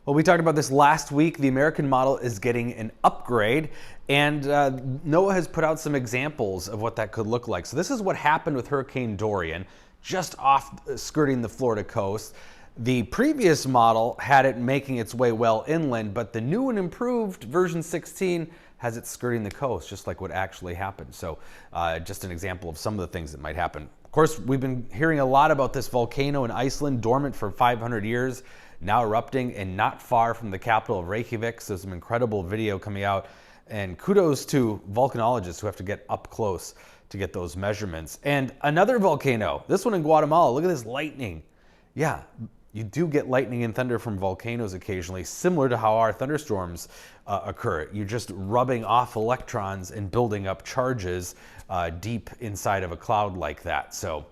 Well, we talked about this last week. The American model is getting an upgrade, and NOAA has put out some examples of what that could look like. So this is what happened with Hurricane Dorian, just off skirting the Florida coast. The previous model had it making its way well inland, but the new and improved version 16 has it skirting the coast, just like what actually happened. So just an example of some of the things that might happen. Of course, we've been hearing a lot about this volcano in Iceland, dormant for 500 years, now erupting and not far from the capital of Reykjavik. So some incredible video coming out, and kudos to volcanologists who have to get up close to get those measurements. And another volcano, this one in Guatemala. Look at this lightning. Yeah, you do get lightning and thunder from volcanoes occasionally, similar to how our thunderstorms occur. You're just rubbing off electrons and building up charges deep inside of a cloud like that. So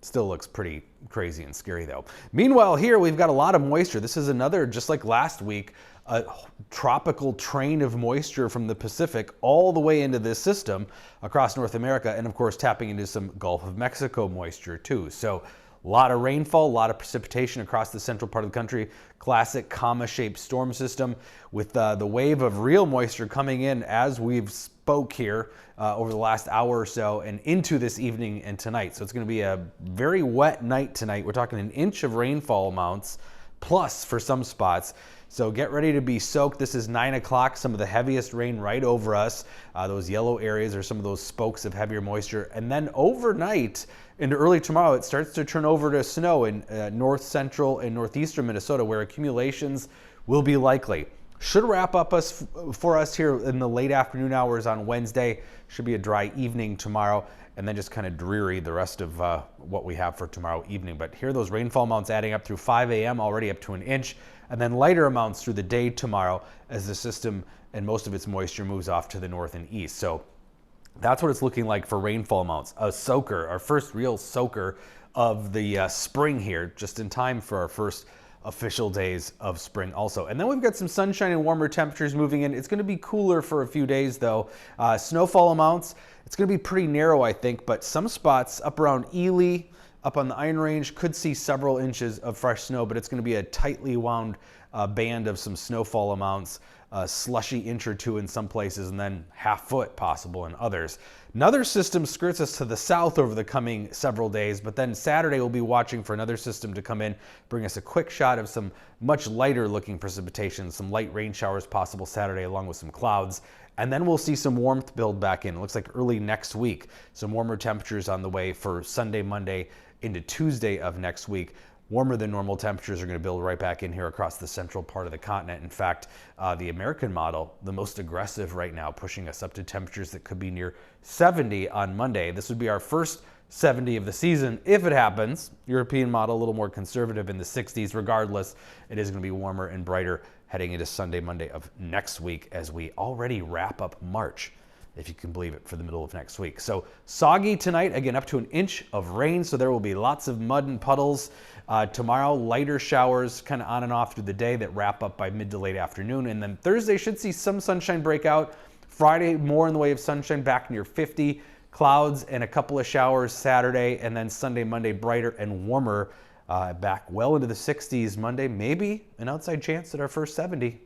still looks pretty crazy and scary though. Meanwhile, here we've got a lot of moisture. This is another, just like last week, a tropical train of moisture from the Pacific all the way into this system across North America, and of course tapping into some Gulf of Mexico moisture too. So a lot of rainfall, a lot of precipitation across the central part of the country. Classic comma-shaped storm system with the wave of real moisture coming in as we've spoke here over the last hour or so and into this evening and tonight. So it's going to be a very wet night tonight. We're talking an inch of rainfall amounts plus for some spots. So get ready to be soaked. This is 9 o'clock, some of the heaviest rain right over us. Those yellow areas are some of those spokes of heavier moisture. And then overnight into early tomorrow, it starts to turn over to snow in north central and northeastern Minnesota, where accumulations will be likely. Should wrap up for us here in the late afternoon hours on Wednesday. Should be a dry evening tomorrow, and then just kind of dreary the rest of what we have for tomorrow evening. But here are those rainfall amounts adding up through 5 a.m. already up to an inch, and then lighter amounts through the day tomorrow as the system and most of its moisture moves off to the north and east. So that's what it's looking like for rainfall amounts. A soaker, our first real soaker of the spring here, just in time for our first official days of spring also. And then we've got some sunshine and warmer temperatures moving in. It's going to be cooler for a few days though. Snowfall amounts, it's going to be pretty narrow, I think, but some spots up around Ely, up on the Iron Range, could see several inches of fresh snow, but it's going to be a tightly wound band of some snowfall amounts, slushy inch or two in some places, and then half foot possible in others. Another system skirts us to the south over the coming several days, but then Saturday we'll be watching for another system to come in, bring us a quick shot of some much lighter looking precipitation, some light rain showers possible Saturday along with some clouds. And then we'll see some warmth build back in. It looks like early next week, some warmer temperatures on the way for Sunday, Monday into Tuesday of next week. Warmer than normal temperatures are going to build right back in here across the central part of the continent. In fact, the American model, the most aggressive right now, pushing us up to temperatures that could be near 70 on Monday. This would be our first 70 of the season if it happens. European model, a little more conservative in the 60s. Regardless, it is going to be warmer and brighter heading into Sunday, Monday of next week as we already wrap up March, if you can believe it, for the middle of next week. So soggy tonight, again, up to an inch of rain, so there will be lots of mud and puddles. Tomorrow, lighter showers kind of on and off through the day that wrap up by mid to late afternoon. And then Thursday should see some sunshine break out. Friday, more in the way of sunshine, back near 50. Clouds and a couple of showers Saturday, and then Sunday, Monday, brighter and warmer, back well into the 60s Monday. Maybe an outside chance at our first 70.